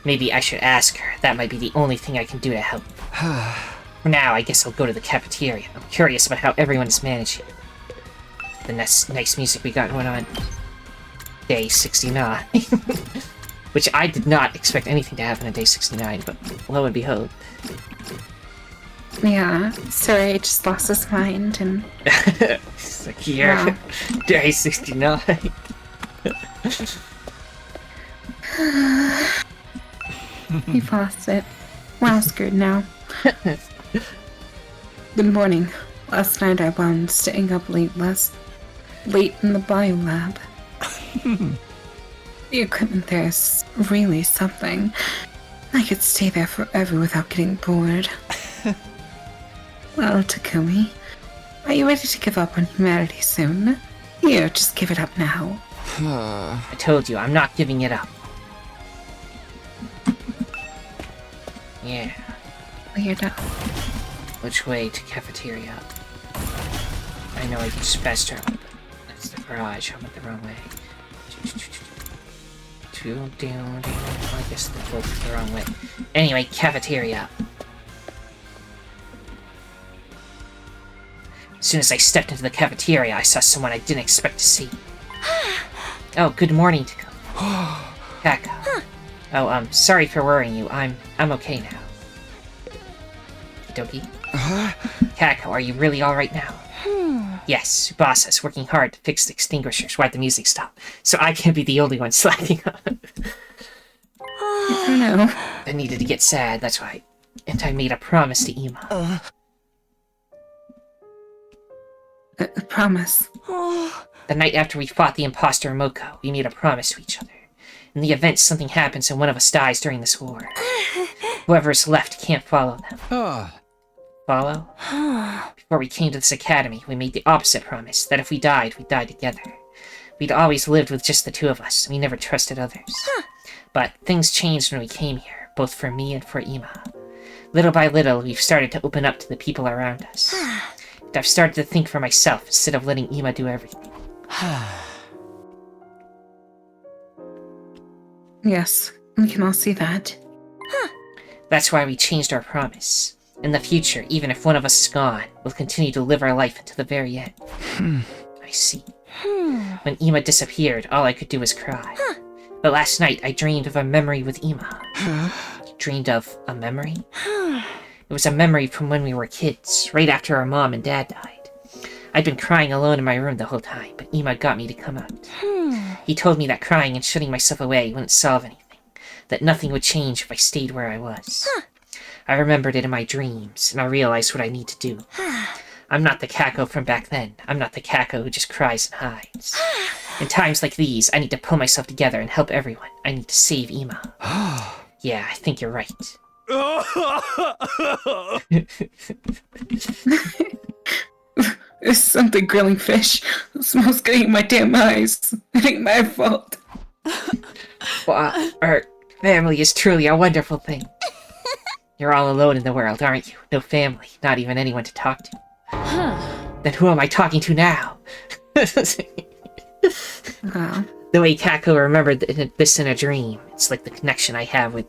Maybe I should ask her. That might be the only thing I can do to help. For now, I guess I'll go to the cafeteria. I'm curious about how everyone is managing. The nice music we got going on. Day 69. Which I did not expect anything to happen on day 69, but lo and behold. Yeah, sorry, I just lost his mind and... It's like, yeah, Wow. day 69. You've lost it. Wow, screwed now. Good morning. Last night I wound staying up late in the bio lab. The equipment there is really something. I could stay there forever without getting bored. Well, Takumi, are you ready to give up on humanity soon? Here, just give it up now. I told you, I'm not giving it up. Yeah. Weird up. Which way to cafeteria? I know I can just fast travel, but that's the garage. I went the wrong way. I guess they're both the wrong way. Anyway, cafeteria. As soon as I stepped into the cafeteria, I saw someone I didn't expect to see. Oh, good morning, Takumi. Kako. Oh, sorry for worrying you. I'm okay now. Doki. Kako, are you really alright now? Yes, Subasa's working hard to fix the extinguishers. Why'd the music stop? So I can't be the only one slacking on. I don't know. I needed to get sad, that's why. And I made a promise to Ima. Promise. The night after we fought the imposter Moko, we made a promise to each other. In the event something happens and one of us dies during this war, whoever's left can't follow them. Follow? Before we came to this academy, we made the opposite promise, that if we died, we'd die together. We'd always lived with just the two of us, and we never trusted others. But things changed when we came here, both for me and for Ima. Little by little, we've started to open up to the people around us. And I've started to think for myself, instead of letting Ima do everything. Yes, we can all see that. That's why we changed our promise. In the future, even if one of us is gone, we'll continue to live our life until the very end. I see. When Ima disappeared, all I could do was cry. But last night, I dreamed of a memory with Ima. You dreamed of a memory? It was a memory from when we were kids, right after our mom and dad died. I'd been crying alone in my room the whole time, but Ima got me to come out. He told me that crying and shutting myself away wouldn't solve anything, that nothing would change if I stayed where I was. I remembered it in my dreams, and I realized what I need to do. I'm not the Kako from back then. I'm not the Kako who just cries and hides. In times like these, I need to pull myself together and help everyone. I need to save Ima. Yeah, I think you're right. There's something grilling fish. The smell's getting in my damn eyes. It ain't my fault. Well, our family is truly a wonderful thing. You're all alone in the world, aren't you? No family, not even anyone to talk to. Then who am I talking to now? Wow. The way Kako remembered this in a dream, it's like the connection I have with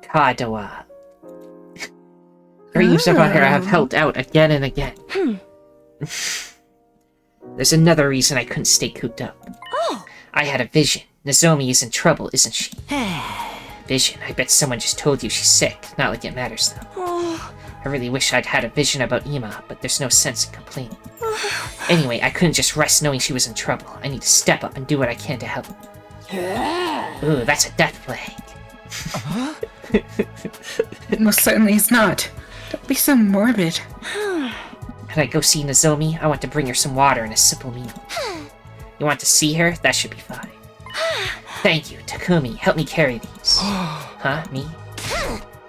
Kadoa. Dreams about her have helped out again and again. There's another reason I couldn't stay cooped up. I had a vision. Nozomi is in trouble, isn't she? Vision? I bet someone just told you she's sick. Not like it matters, though. I really wish I'd had a vision about Ima, but there's no sense in complaining. Anyway, I couldn't just rest knowing she was in trouble. I need to step up and do what I can to help. Ooh, that's a death plague. Most certainly is not. Don't be so morbid. Can I go see Nozomi? I want to bring her some water and a simple meal. You want to see her? That should be fine. Thank you, Takumi. Help me carry these. Huh? Me?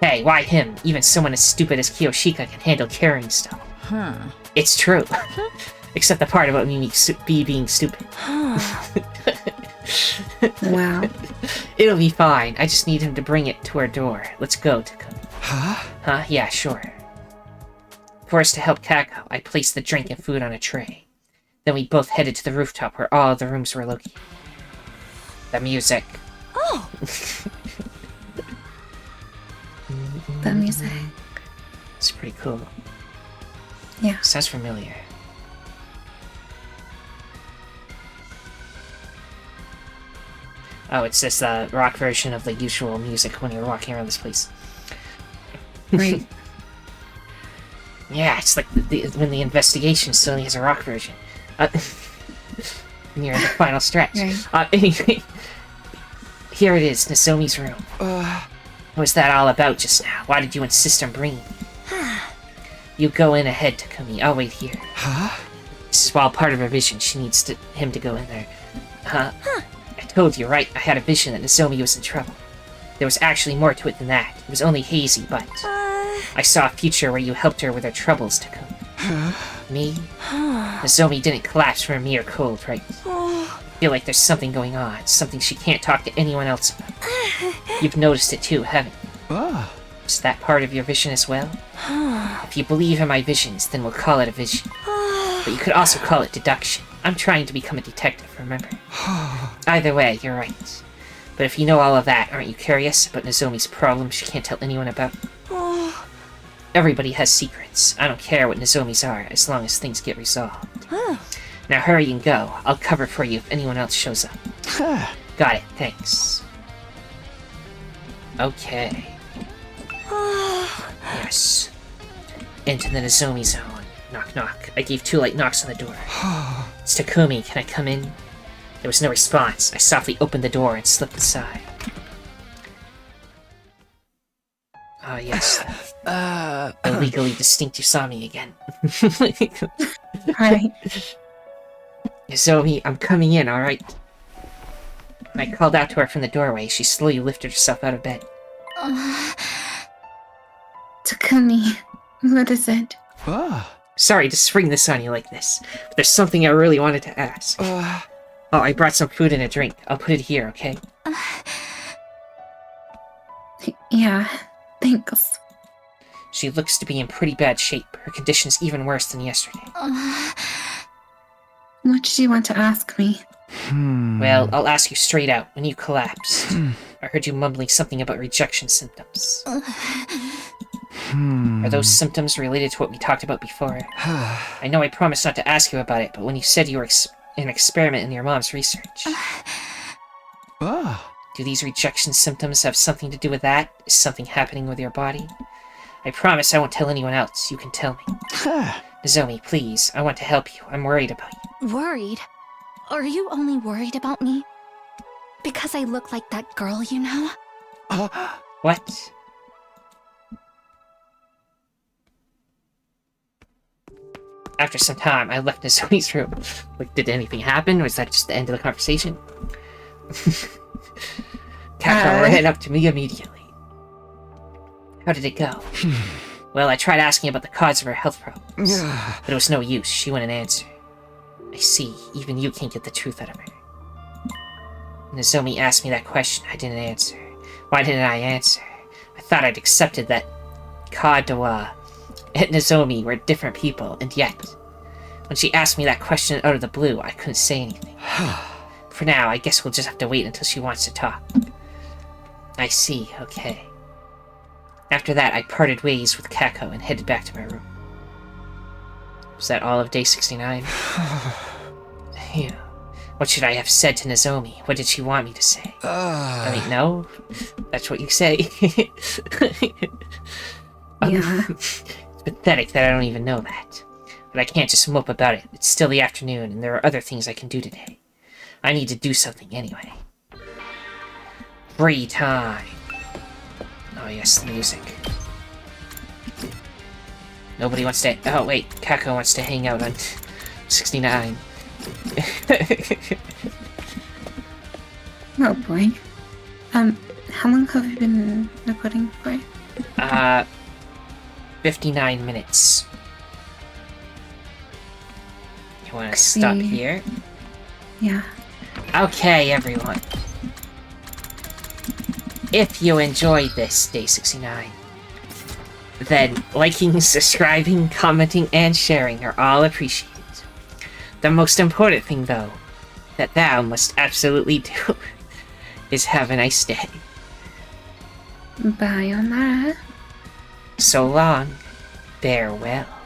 Hey, why him? Even someone as stupid as Kiyoshika can handle carrying stuff. It's true. Except the part about me being stupid. Wow. It'll be fine. I just need him to bring it to our door. Let's go, Takumi. Huh? Yeah, sure. Forced to help Kako, I placed the drink and food on a tray. Then we both headed to the rooftop where all the rooms were located. The music. The music. It's pretty cool. Yeah. Sounds familiar. Oh, it's this rock version of the usual music when you're walking around this place. Right. Yeah, it's like when the investigation still has a rock version. Near the final stretch. Right. Anyway, here it is, Nozomi's room. What was that all about just now? Why did you insist on bringing me? You go in ahead, Takumi. I'll wait here. Huh? This is all part of her vision. She needs him to go in there. I told you, right? I had a vision that Nozomi was in trouble. There was actually more to it than that. It was only hazy, but... I saw a future where you helped her with her troubles, Takumi. Me? Nozomi didn't collapse from a mere cold, right? I feel like there's something going on. Something she can't talk to anyone else about. You've noticed it too, haven't you? Is that part of your vision as well? If you believe in my visions, then we'll call it a vision. But you could also call it deduction. I'm trying to become a detective, remember? Either way, you're right. But if you know all of that, aren't you curious about Nozomi's problem she can't tell anyone about? Everybody has secrets. I don't care what Nozomi's are, as long as things get resolved. Now hurry and go. I'll cover for you if anyone else shows up. Got it, thanks. Okay. Yes. Into the Nozomi zone. Knock, knock. I gave 2 light knocks on the door. It's Takumi. Can I come in? There was no response. I softly opened the door and slipped aside. Ah, yes. The legally distinct Usami again. Right. Nozomi, I'm coming in, alright? I called out to her from the doorway. She slowly lifted herself out of bed. Takumi, what is it? Sorry to spring this on you like this, but there's something I really wanted to ask. Oh, I brought some food and a drink. I'll put it here, okay? Yeah, thanks. She looks to be in pretty bad shape. Her condition's even worse than yesterday. What did you want to ask me? Well, I'll ask you straight out. When you collapsed, I heard you mumbling something about rejection symptoms. Are those symptoms related to what we talked about before? I know I promised not to ask you about it, but when you said you were an experiment in your mom's research... Do these rejection symptoms have something to do with that? Is something happening with your body? I promise I won't tell anyone else. You can tell me. Nozomi, please. I want to help you. I'm worried about you. Worried? Are you only worried about me? Because I look like that girl, you know? What? After some time, I left Nozomi's room. Like, did anything happen? Was that just the end of the conversation? Kako ran up to me immediately. How did it go? Well, I tried asking about the cause of her health problems, but it was no use. She wouldn't answer. I see. Even you can't get the truth out of her. Nozomi asked me that question. I didn't answer. Why didn't I answer? I thought I'd accepted that Kadoa and Nozomi were different people, and yet, when she asked me that question out of the blue, I couldn't say anything. For now, I guess we'll just have to wait until she wants to talk. I see, okay. After that, I parted ways with Kako and headed back to my room. Was that all of day 69? Phew. What should I have said to Nozomi? What did she want me to say? I mean, no? That's what you say. Yeah. It's pathetic that I don't even know that. But I can't just mope about it. It's still the afternoon, and there are other things I can do today. I need to do something anyway. Free time. Oh yes, the music. Nobody wants to... Oh wait, Kako wants to hang out on 69. Oh boy. How long have you been recording for? 59 minutes. You want to stop here? Yeah. Okay, everyone. If you enjoyed this, Day 69, then liking, subscribing, commenting, and sharing are all appreciated. The most important thing, though, that thou must absolutely do is have a nice day. Bye on that. So long. Farewell.